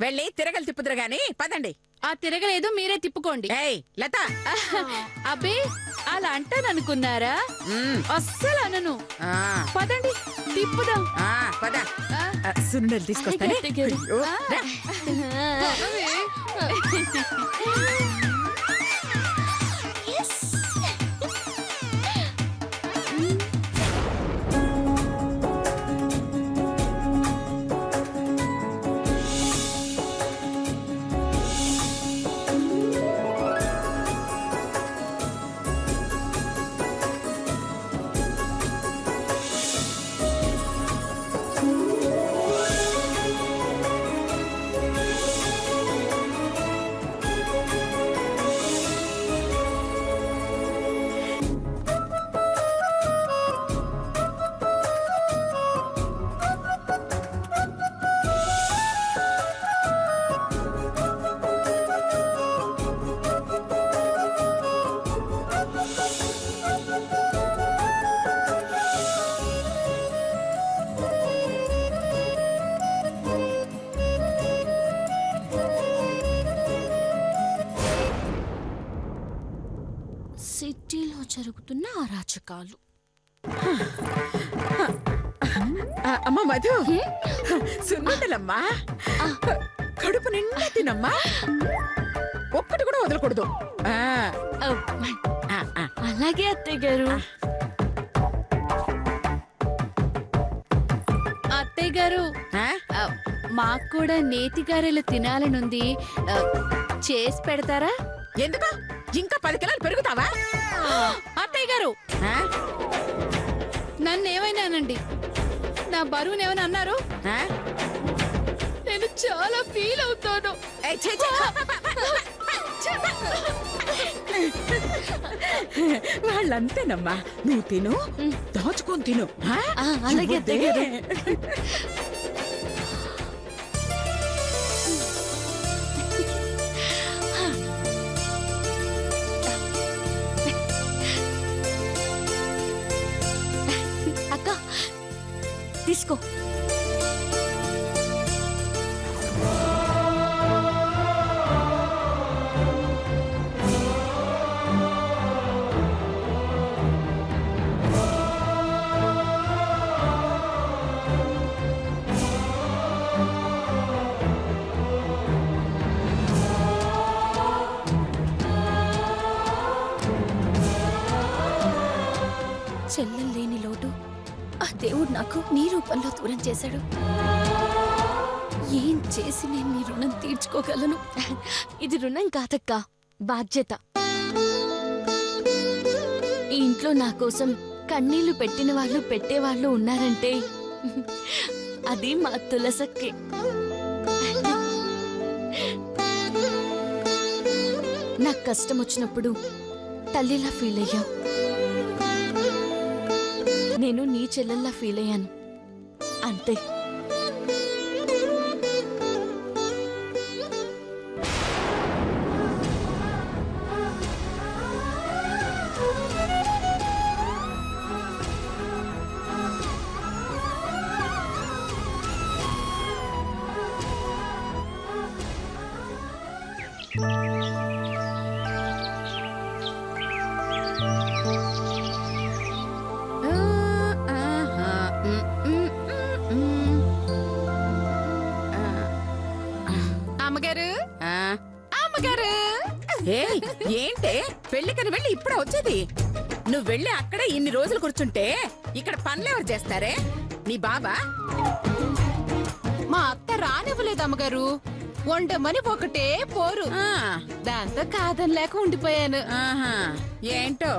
వెళ్ళి తిరగలు తిప్పుదురు గాని పదండి. ఆ తిరగలేదు మీరే తిప్పుకోండి. ఏయ్ లత, అబ్బే అలా అంటాననుకున్నారా? అస్సలు అనను. పదండి తిప్పుదాం. పద. సున్నుండలు తీసుకొస్తానే. అయ్యో, రా. సిటీలో జరుగుతున్న అరాచకాలు. అమ్మ మధు, సున్నుండలమ్మా. కడుపు నిండా తినమ్మా, ఒక్కటి కూడా వదలకూడదు. అలాగే అత్తయ్య గారు. అత్తయ్య గారు, మాకు కూడా నేతి గారెలు తినాలనుంది, చేసి పెడతారా? ఎందుకు ఇంకా 10 కిలోలు పెరుగుతావా? అత్తయ్య గారు, నన్ను ఏమైనానండి, నా బరువునేమైనా అన్నారు? నేను చాలా ఫీల్ అవుతాను. వాళ్ళంతేనమ్మా, నువ్వు తిను, దాచుకొని తిను. అలాగే అత్తయ్య గారు. అక్క తీసుకో. చెల్లెలు లేని లోటు ఆ దేవుడు నాకు నీ రూపంలో దూరం చేశాడు. ఏం చేసి నేను నీ రుణం తీర్చుకోగలను? ఇది రుణం కాదక్క, బాధ్యత. ఈ ఇంట్లో నా కోసం కన్నీళ్లు పెట్టిన వాళ్ళు పెట్టేవాళ్ళు ఉన్నారంటే అది మా తులసక్కే. నాకు కష్టం వచ్చినప్పుడు తల్లిలా ఫీల్ అయ్యావు, నేను నీ చెల్లెల్లా ఫీల్ అయ్యాను అంతే. ఏంటే పెళ్లికని వెళ్ళి ఇప్పుడే వచ్చేది? నువ్వు వెళ్ళి అక్కడే ఇన్ని రోజులు కూర్చుంటే ఇక్కడ పనులెవరు చేస్తారే? నీ బాబా? మా అత్త రానివ్వలేదు అమ్మగారు, వండమని ఒకటే పోరు. దాంతో కాదని లేక ఉండిపోయాను. ఏంటో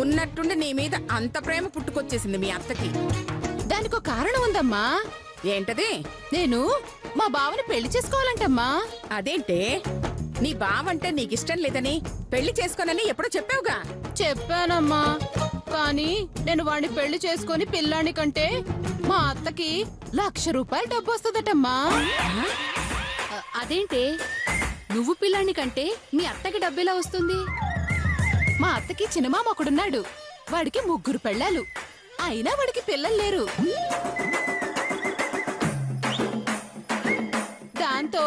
ఉన్నట్టుండి నీ మీద అంత ప్రేమ పుట్టుకొచ్చేసింది మీ అత్తకి. దానికో కారణం ఉందమ్మా. ఏంటది? నేను మా బావని పెళ్లి చేసుకోవాలంటమ్మా. అదేంటే, నీ బావంటే నీకిష్టం లేదని పెళ్లి చేసుకోనని ఎప్పుడో చెప్పావుగా. చెప్పానమ్మా, కానీ నేను వాడిని పెళ్లి చేసుకుని పిల్లాని కంటే మా అత్తకి 1,00,000 రూపాయలు డబ్బు వస్తుందటమ్మా. అదేంటే, నువ్వు పిల్లాని కంటే మీ అత్తకి డబ్బెలా వస్తుంది? మా అత్తకి చిన్నమామ ఒకడున్నాడు, వాడికి 3 పెళ్ళాలు, అయినా వాడికి పిల్లలు లేరు. దాంతో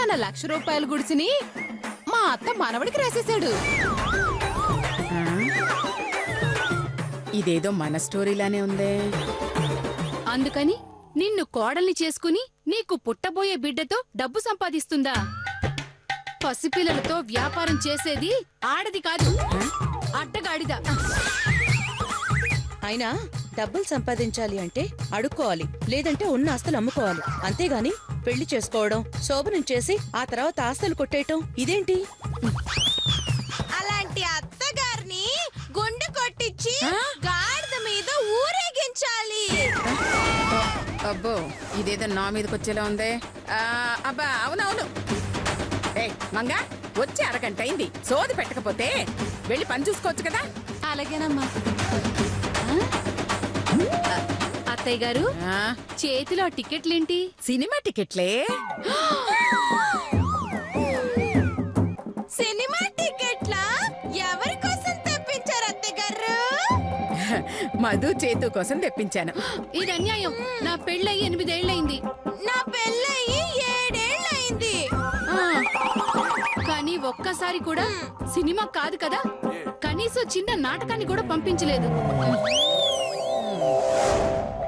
తన ₹1,00,000 గుడిసిని మా అత్త మనవడికి రాసేశాడు. ఇదేదో మన స్టోరీలానే ఉందే. అందుకని నిన్ను కోడల్ని చేసుకుని నీకు పుట్టబోయే బిడ్డతో డబ్బు సంపాదిస్తుందా? పసిపిల్లలతో వ్యాపారం చేసేది ఆడది కాదు, అడ్డగాడిద. అయినా డబ్బులు సంపాదించాలి అంటే అడుక్కోవాలి, లేదంటే ఉన్న ఆస్తులు అమ్ముకోవాలి. అంతేగాని పెళ్లి చేసుకోవడం, శోభనం చేసి ఆ తర్వాత ఆస్తులు కొట్టేయటం ఇదేంటి? అలాంటి అత్తగారిని గుండె కొట్టించి గాడిద మీద ఊరేగించాలి. అబ్బో, ఇదేదో నా మీదకి వచ్చేలా ఉందే. అబ్బా అవునవును. ఏ మంగా, వచ్చి అరగంట అయింది. సోది పెట్టకపోతే వెళ్ళి పని చూసుకోవచ్చు కదా. అలాగేనమ్మా. అత్తయ్య గారు, ఆ, చేతిలో టికెట్లేంటి? సినిమా టికెట్లే. సినిమా టికెట్లా? ఎవరి కోసం తెప్పించారు అత్తగారు? మధు చేతు కోసం తెప్పించాను. ఇది అన్యాయం. నా పెళ్ళయి 8 ఏళ్లయింది. నా పెళ్ళయి 7 ఏళ్ళయింది. కానీ ఒక్కసారి కూడా సినిమా కాదు కదా, కనీసం చిన్న నాటకాన్ని కూడా పంపించలేదు.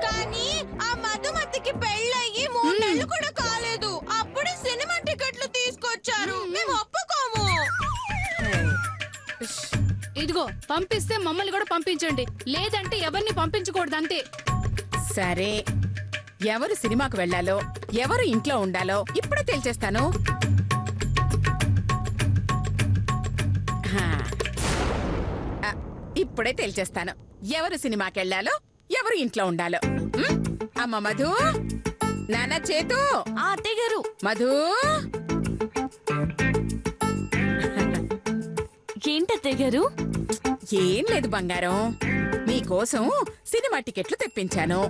కానీ ఆ మధుమతికి పెళ్ళయి 3 నెలలు కూడా కాలేదు. అప్పుడే సినిమా టికెట్లు తీసుకొచ్చారు. మేము ఒప్పుకోము. ఇదిగో, పంపిస్తే మమ్మల్ని కూడా పంపించండి, లేదంటే ఎవరిని పంపించకూడదు, అంతే. సరే, ఎవరు సినిమాకు వెళ్ళాలో ఎవరు ఇంట్లో ఉండాలో ఇప్పుడే తేల్చేస్తాను. హా. ఇప్పుడే తేల్చేస్తాను ఎవరు సినిమాకి వెళ్ళాలో ఎవరు ఇంట్లో ఉండాలో. అమ్మ మధు, నాన్న చేతు. అత్తయ్య గారు. మధు, ఏంటత్తయ్య గారు? ఏం లేదు బంగారం, మీకోసం సినిమా టికెట్లు తెప్పించాను.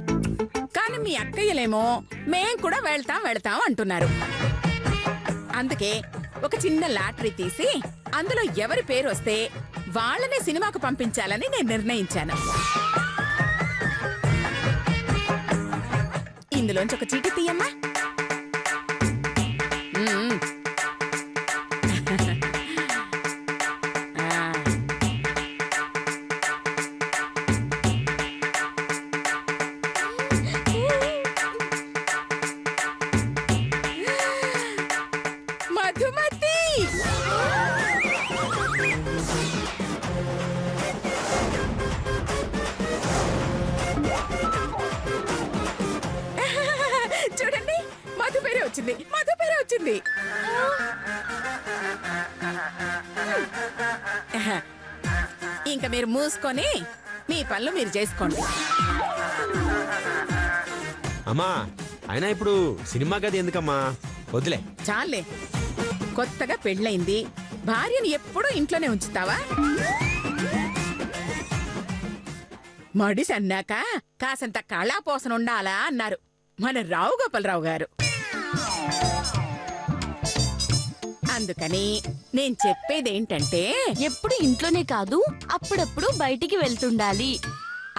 కానీ మీ అక్కయ్యలేమో మేం కూడా వెళ్తాం అంటున్నారు. అందుకే ఒక చిన్న లాటరీ తీసి అందులో ఎవరి పేరు వస్తే వాళ్ళనే సినిమాకు పంపించాలని నేను నిర్ణయించాను. ఇందులోంచి ఒక చీటీ తీయమ్మా. మ్మ్. ఆ. మధుమతి, చూడండి, మధు పేరే వచ్చింది. ఇంకా మీరు మూసుకొని మీ పనులు మీరు చేసుకోండి. అమ్మా, అయినా ఇప్పుడు సినిమా గది ఎందుకమ్మా? వద్దులే. చాలే, కొత్తగా పెళ్ళయింది, భార్యని ఎప్పుడూ ఇంట్లోనే ఉంచుతావా? మడిసి అన్నాక కాసంత కళాపోసన ఉండాలా అన్నారు మన రావు గోపాలరావు గారు. అందుకని నేను చెప్పేదేంటంటే, ఎప్పుడు ఇంట్లోనే కాదు, అప్పుడప్పుడు బయటికి వెళ్తుండాలి.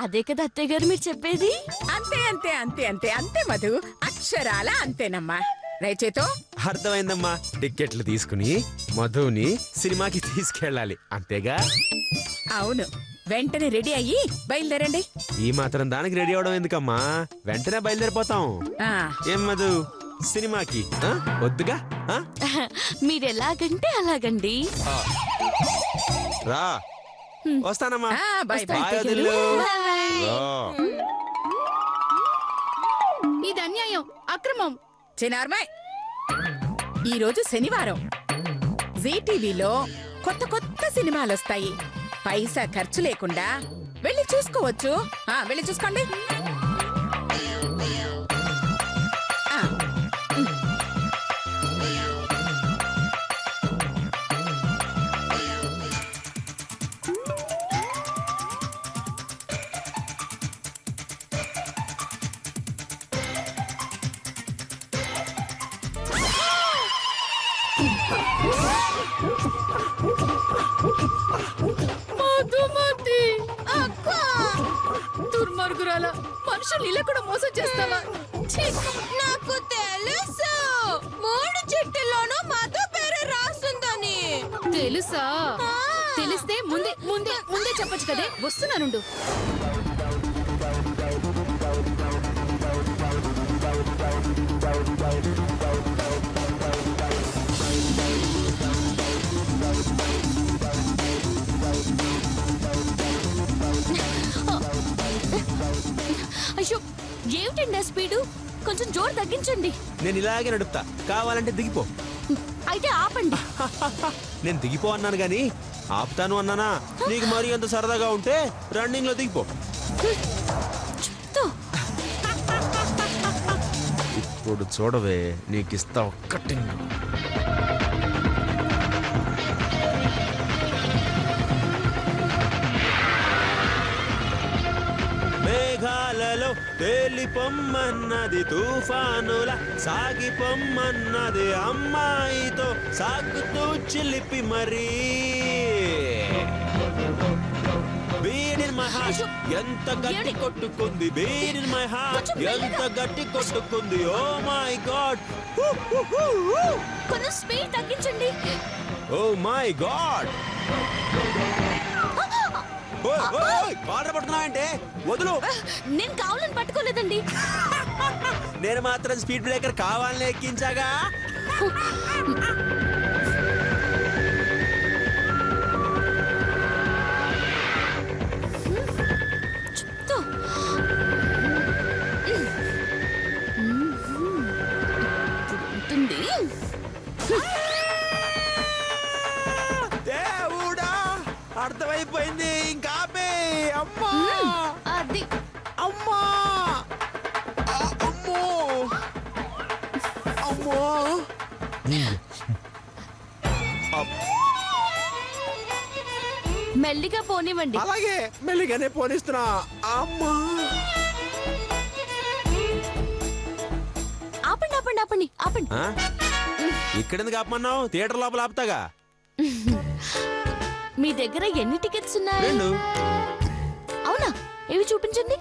అదే కదా అత్తయ్య గారు మీరు చెప్పేది? అంతే అంతే అంతే అంతే అంతే మధు, అక్షరాల అంతేనమ్మా. రైచేతో అర్థమైందమ్మా. టిక్కెట్లు తీసుకుని మధుని సినిమాకి తీసుకెళ్ళాలి, అంతేగా? అవును, వెంటనే రెడీ అయ్యి బయలుదేరండి. ఈ మాత్రం దానికి రెడీ అవడం ఎందుకమ్మా? వెంటనే బయలుదేరిపోతాం. ఆ, ఏం మధు, సినిమాకి వద్దుగా? మీరెలాగంటే అలాగండి. రా, వస్తానమ్మా. By by. బాయ్ వదిలు. రా. ఇది అన్యాయం, అక్రమం. చిన్నార్మాయ్, ఈరోజు శనివారం జీటీవీలో కొత్త కొత్త సినిమాలు వస్తాయి. పైసా ఖర్చు లేకుండా వెళ్ళి చూసుకోవచ్చు. వెళ్ళి చూసుకోండి. ఆ, మధుమతి, దుర్మార్గురాల, మనుషులు ఇలా కూడా మోసం చేస్తావా? ఛీ! నాకు తెలుసు, 3 చిట్టుల్లోనూ తెలుసా? తెలిస్తే ముందే ముందే ముందే చెప్పొచ్చు కదే. వస్తున్నానుండు. అయ్యో ఏమిటండి ఆ స్పీడు? కొంచెం జోరు తగ్గించండి. నేను ఇలాగే నడుపుతా, కావాలంటే దిగిపో. అయితే ఆపండి. నేను దిగిపో అన్నాను గాని ఆపుతాను అన్నానా? నీకు మరీ అంత సరదాగా ఉంటే రన్నింగ్ లో దిగిపో. తో. ఇప్పుడు చూడవే, నీకు ఇస్తా ఒక్కటి. మేఘాలలో తేలిపొమ్మన్నది తుఫానుల సాగిపొమ్మన్నది అమ్మాయితో సాగుతూ చిలిపి మరీ. బీడిన్ మై హార్ట్ ఎంత గట్టి కొట్టుకుంది, బీడిన్ మై హార్ట్ ఎంత గట్టి కొట్టుకుంది. ఓ మై గాడ్, కొంచెం స్పీడ్ తగ్గించండి. Oh my god. కాలర్ పడుతున్నావంటే వదులు. నేను కావాలని పట్టుకోలేదండి. నేను మాత్రం స్పీడ్ బ్రేకర్ కావాలని ఎక్కించాగా. తో. ఉంటుంది. దేవుడా, అర్థమైపోయింది. ఇంకా ఆపే. అమ్మా, అది అమ్మా, అమ్మో, అమ్మో. మెల్లిగా పోనివ్వండి. అలాగే మెల్లిగానే పోనిస్తున్నా. అమ్మా, ఆపండి ఆపండి ఆపండి ఆపండి. ఇక్కడెందుకు ఆపమన్నావు? థియేటర్ లోపల ఆపుతాగా. మీ దగ్గర ఎన్ని టికెట్స్ ఉన్నాయి? 2. అవునా? ఏవి చూపించండి.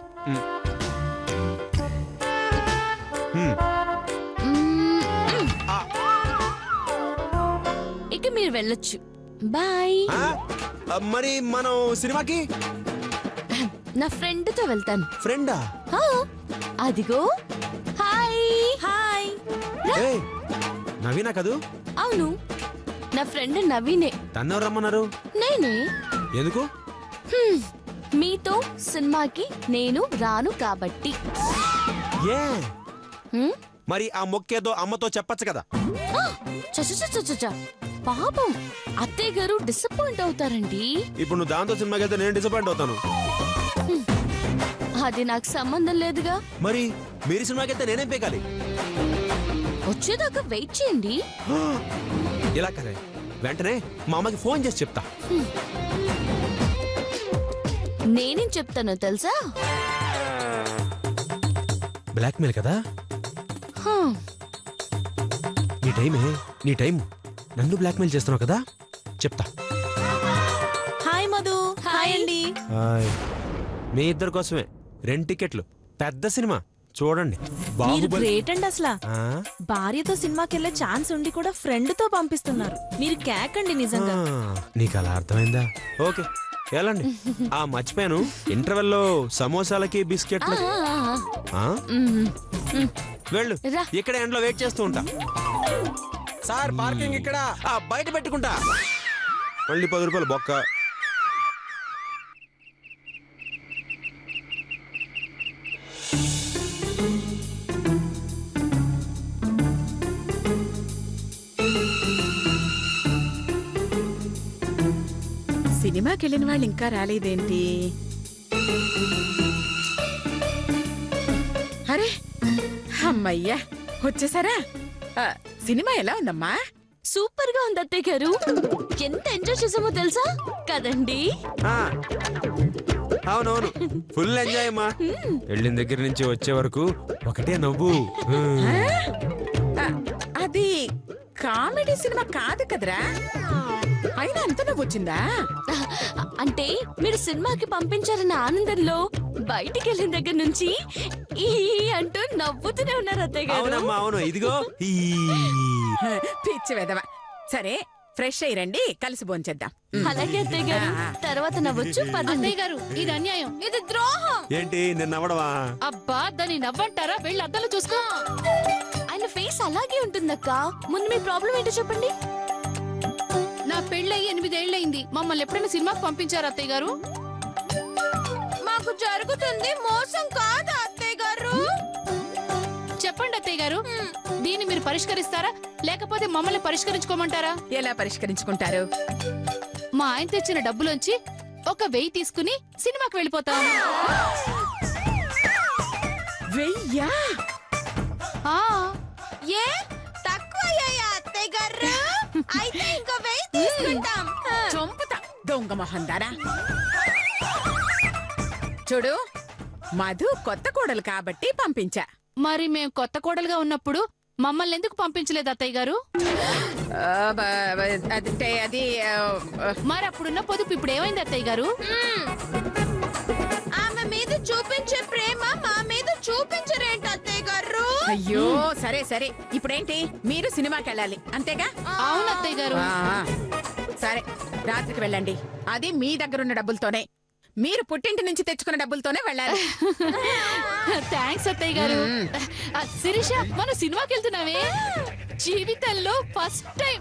ఇక మీరు వెళ్ళొచ్చు. బాయ్. మరి మనం సినిమాకి నా ఫ్రెండ్ తో వెళ్తాను. ఫ్రెండా? హా, అదిగో. Hi hi. ఏయ్, నవీనా కదూ? అవును, నా ఫ్రెండ్ నవీనే. తన్నెవరు రమ్మన్నారు? నేనే. ఎందుకు? మీతో సినిమాకి నేను రాను కాబట్టి. ఏ హ్మ్? మరి ఆ మొక్కేదో అమ్మతో చెప్పచ్చు కదా. ఆ, చ చ చ చ చ. పాపం అత్తయ్య గారు డిసప్పాయింట్ అవుతారండి. ఇప్పుడు నువ్వు దాంతో సినిమాకి వెళ్తే నేను డిసప్పాయింట్ అవుతాను. అది నాకు సంబంధం లేదుగా. మరి మీరు సినిమాకి వెళ్తే నేనేం పేకాలి? వచ్చేదాకా వెయిట్ చేయండి. ఇలా కదే, వెంటనే మా అమ్మకి ఫోన్ చేసి చెప్తా. నేనేం చెప్తానో తెలుసా? బ్లాక్మెయిల్ కదా. హా, నీ టైం నన్ను బ్లాక్మెయిల్ చేస్తున్నావు కదా. చెప్తా. హాయ్ మధు. హాయ్ అండి. హాయ్. మీ ఇద్దరి కోసమే 2 టికెట్లు, పెద్ద సినిమా చూడండి. మీరు బాహుబలి. గ్రేట్ అండి అసలు. ఆ? భార్యతో సినిమాకి వెళ్ళే ఛాన్స్ ఉండి కూడా ఫ్రెండ్ తో పంపిస్తున్నారు. మీరు కేకండి నిజంగా. నీకు అలా అర్థమైందా? ఓకే, వెళ్ళండి. మర్చిపోయాను, ఇంటర్వెల్లో సమోసాలకి బిస్కెట్లు. ఆ? వెళ్ళు, రా. ఇక్కడ ఎండలో వెయిట్ చేస్తూ ఉంటా. సార్ పార్కింగ్ ఇక్కడ. బయట పెట్టుకుంటా. మళ్ళీ 10 రూపాయలు బొక్క. సినిమాకి వెళ్ళిన వాళ్ళు ఇంకా రాలేదేంటి? అరే అమ్మయ్యా, వచ్చేసారా? సినిమా ఎలా ఉందమ్మా? సూపర్ గా ఉంది అత్తయ్య గారు. ఎంత ఎంజాయ్ చేసామో తెలుసా కదండి. అవునవును, ఫుల్ ఎంజాయ్ అమ్మా. వెళ్ళిన దగ్గర నుంచి వచ్చే వరకు ఒకటే నవ్వు. అది కామెడీ సినిమా కాదు కదరా, అయినా అంత నవ్వు వచ్చిందా? అంటే మీరు సినిమాకి పంపించారన్న ఆనందంలో బయటికి వెళ్ళిన దగ్గర నుంచి ఈ అంటూ నవ్వుతూనే ఉన్నారు అత్తయ్య గారు. అవునమ్మా, అవును. ఇదిగో ఈ పిచ్చి వెదవ. సరే, ఫ్రెష్ అయ్యి రండి, కలిసి భోంచేద్దాం. అలాగే అత్తయ్య గారు, తర్వాత నవ్వచ్చు పదండి. అత్తయ్య గారు ఇది అన్యాయం, ఇది ద్రోహం. ఏంటి నేను నవ్వడమా? అబ్బా దాన్ని నవ్వంటారా? వెళ్ళి అద్దాలు చూసుకో. ఆయన ఫేస్ అలాగే ఉంటుందక్క. ముందు మీ ప్రాబ్లం ఏంటో చెప్పండి. నా పెళ్ళయి 8 ఏళ్ళయింది. మమ్మల్ని ఎప్పుడైనా సినిమాకి పంపించారు అత్తయ్య గారు? మాకు జరుగుతుంది మోసం కాదా అత్తయ్య గారు? చెప్పండి అత్తయ్య గారు, దీన్ని మీరు పరిష్కరిస్తారా లేకపోతే మమ్మల్ని పరిష్కరించుకోమంటారా? ఎలా పరిష్కరించుకుంటారు? మా ఆయన తెచ్చిన డబ్బులోంచి 1000 తీసుకుని సినిమాకి వెళ్ళిపోతాం. వెయ్యా? ఆ, ఏ తక్కువయ్యాయా అత్తయ్య గారు? అయితే ఇంకా 1000 తీసుకుంటాం. చంపుతా దొంగ మొహందారా. చూడు, మధు కొత్త కోడలు కాబట్టి పంపించా. మరి మేం కొత్త కోడలుగా ఉన్నప్పుడు మమ్మల్ని ఎందుకు పంపించలేదు అత్తయ్య గారు? అదంటే అది మరి అప్పుడున్న పొదుపు ఇప్పుడు ఏమైంది అత్తయ్య గారు? ఆమె మీద చూపించే ప్రేమ మా మీద చూపించరేంటి అత్తయ్య గారు? అయ్యో సరే సరే, ఇప్పుడేంటి మీరు సినిమాకి వెళ్ళాలి అంతేగా? అవును అత్తయ్య గారు. సరే, రాత్రికి వెళ్ళండి. అది మీ దగ్గరున్న డబ్బులతోనే. మీరు పుట్టింటి నుంచి తెచ్చుకున్న డబ్బులతోనే వెళ్ళాలి. థ్యాంక్స్ అత్తయ్య గారు. శిరీష, మనం సినిమాకి వెళ్తున్నామే. జీవితంలో ఫస్ట్ టైం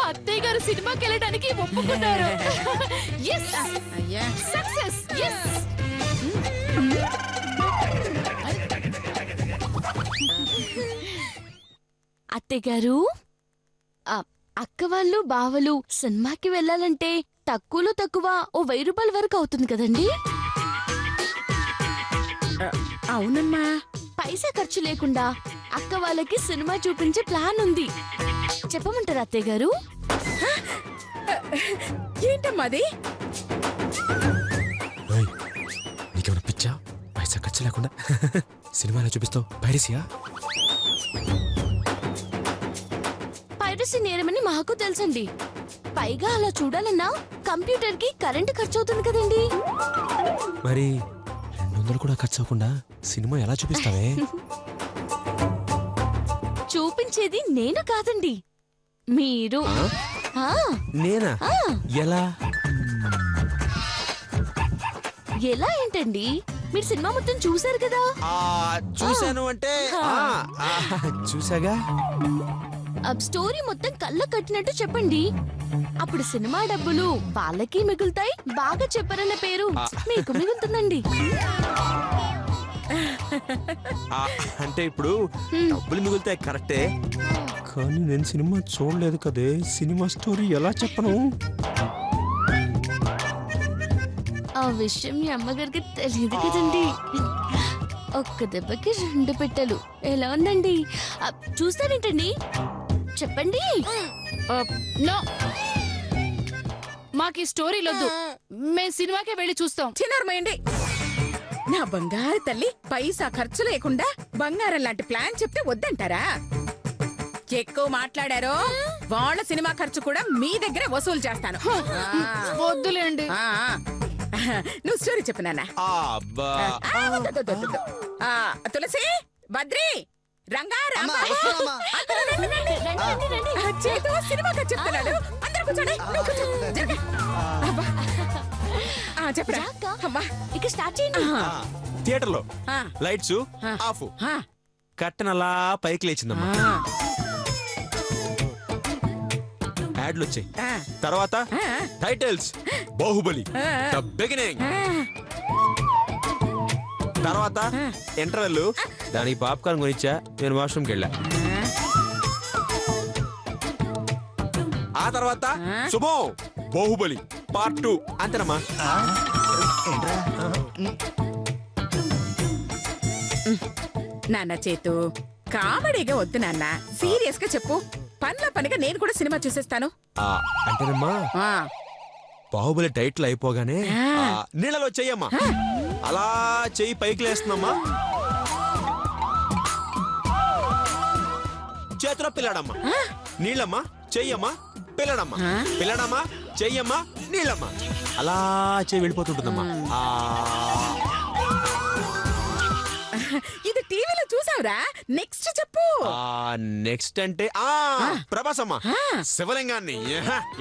అత్తయ్య గారు సినిమాకి వెళ్ళడానికి ఒప్పుకున్నారు. అయ్యా సక్సెస్. అత్తయ్య గారు, అక్క వాళ్ళు బావలు సినిమాకి వెళ్ళాలంటే తక్కువలో తక్కువ ఓ 1000 రూపాయల వరకు అవుతుంది కదండి? అవునమ్మా. పైసా ఖర్చు లేకుండా అక్క వాళ్ళకి సినిమా చూపించే ప్లాన్ ఉంది. చెప్పమంటారా అత్తయ్య గారు? ఏంటమ్మా అది? నీకేమైనా పిచ్చా? పైసా ఖర్చు లేకుండా సినిమాలో చూపిస్తావు? పైరసీయా? పైరసీ నేరమని మాకు తెలుసండి. పైగా అలా చూడాలన్నా కంప్యూటర్ కి కరెంటు ఖర్చు అవుతుంది కదండి. మరి 200 కూడా ఖర్చు అవ్వకుండా సినిమా ఎలా చూపిస్తావే? చూపించేది నేను కాదండి, మీరు. ఆ, నేనా? ఆ, ఎలా? ఎలా ఏంటండి? మీరు సినిమా మొత్తం చూశారు కదా. చూశాను అంటే చూసాగా. స్టోరీ మొత్తం కళ్ళ కట్టినట్టు చెప్పండి. అప్పుడు సినిమా డబ్బులు వాళ్ళకి మిగులుతాయి, బాగా చెప్పారన్న పేరు మీకు మిగులుతుందండి. అంటే ఇప్పుడు డబ్బులు మిగులుతాయి కరెక్టే, కానీ నేను సినిమా చూడలేదు కదే. సినిమా స్టోరీ ఎలా చెప్పను? ఆ విషయం మీ అమ్మగారికి తెలియదు కదండి. ఒక్క దెబ్బకి 2 పెట్టెలు. ఎలా ఉందండి? చూస్తారేంటండి? చెప్పండి. నో, మాకు ఈ స్టోరీలొద్దు. మేం సినిమాకే వెళ్ళి చూస్తాం. చిన్నారమేయండి. నా బంగారు తల్లి పైసా ఖర్చు లేకుండా బంగారం లాంటి ప్లాన్ చెప్తే వద్దంటారా? ఎక్కువ మాట్లాడారో వాళ్ళ సినిమా ఖర్చు కూడా మీ దగ్గరే వసూలు చేస్తాను. వద్దులేండి. నువ్వు స్టోరీ చెప్పు నాన్న. తులసి, బద్రి, రంగా, రాంబాబు, అందరూ రండి. చేతు సినిమా ఖర్చు చెప్తున్నాడు. అందరూ కూర్చోండి. నువ్వు కూర్చో. జరగ. అబ్బా. చెప్పరా అమ్మా. ఇక స్టార్ట్ చేయండి. థియేటర్ లో లైట్స్ ఆఫ్, కట్టెన్ అలా పైకి లేచిందమ్మా. యాడ్లు వచ్చాయి. తర్వాత టైటిల్స్ బాహుబలి ద బిగినింగ్. తర్వాత ఇంటర్వెల్. దానికి పాప్కార్న్ కొనిచ్చా, నేను వాష్రూమ్కి వెళ్ళా. ఆ తర్వాత శుభం బాహుబలి పార్ట్ 2 అంతేనమ్మా. నాన్న చేతు కామెడీగా వద్దు నాన్న, సీరియస్ గా చెప్పు. పనిగా నేను కూడా సినిమా చూసేస్తాను. అంటేనమ్మా, బాహుబలి టైటిల్ అయిపోగానే నీళ్ళలో చెయ్యమ్మా, అలా చెయ్యి పైకి లేస్తుందమ్మా, చేతిలో పిల్లాడమ్మా, నీళ్ళమ్మా, చెయ్యమ్మా, పిల్లడమ్మా, పిల్లడమ్మా, చెయ్యమ్మా, నీళ్ళమ్మా, అలా చెయ్యి వెళ్ళిపోతుంటుందమ్మా. ఇది టీవీలో చూసావురా? నెక్స్ట్ చెప్పు. నెక్స్ట్ అంటే ప్రభాస్ అమ్మ శివలింగాన్ని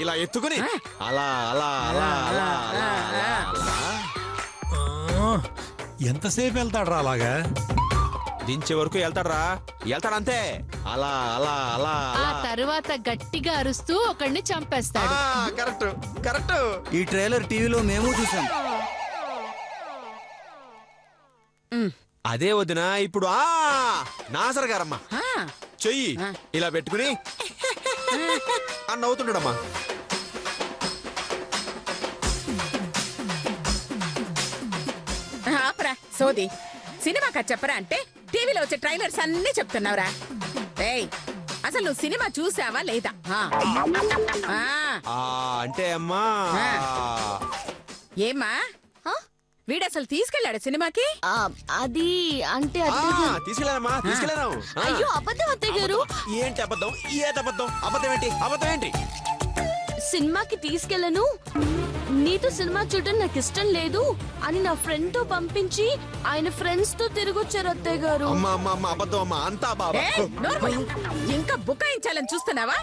ఇలా ఎత్తుకుని అలా అలా అలా అలా అలా అలా ఎంతసేపు వెళ్తాడు రా అలాగా? దించే వరకు వెళ్తాడంతే. అలా అలా అలా ఆ తర్వాత గట్టిగా అరుస్తూ ఒకడిని చంపేస్తాడు. Correct correct. ఈ ట్రైలర్ టీవీలో మేము చూసాం. అదే వదిన ఇప్పుడు నాసర్ గారమ్మ ఆ, చెయ్యి ఇలా పెట్టుకుని అని నవ్వుతుండమ్మా. ఆపరా సోది. సినిమా కథ చెప్పరా అంటే టీవీలో వచ్చే ట్రైలర్స్ అన్ని చెప్తున్నావురా. ఏయ్, అసలు నువ్వు సినిమా చూసావా లేదా? అంటే అమ్మా ఏమ్మా వీడసలు తీసుకెళ్ళాడు సినిమాకి? అది అంటే అత్తయ్య గారు. తీసుకెళ్ళానమ్మా తీసుకెళ్ళాను. అయ్యో అబద్ధం అత్తయ్య గారు. ఏంటి అబద్ధం? అబద్ధం ఏంటి? సినిమాకి తీసుకెళ్ళను, నీతో సినిమా చూడటం నాకు ఇష్టం లేదు అని నా ఫ్రెండ్ తో పంపించి ఆయన ఫ్రెండ్స్ తో తిరిగొచ్చారు అత్తయ్య గారు. అమ్మా అబద్ధం అమ్మా అంతా బాబా. ఏయ్, నోరు మూయి. ఇంకా బుకాయించాలని చూస్తున్నావా?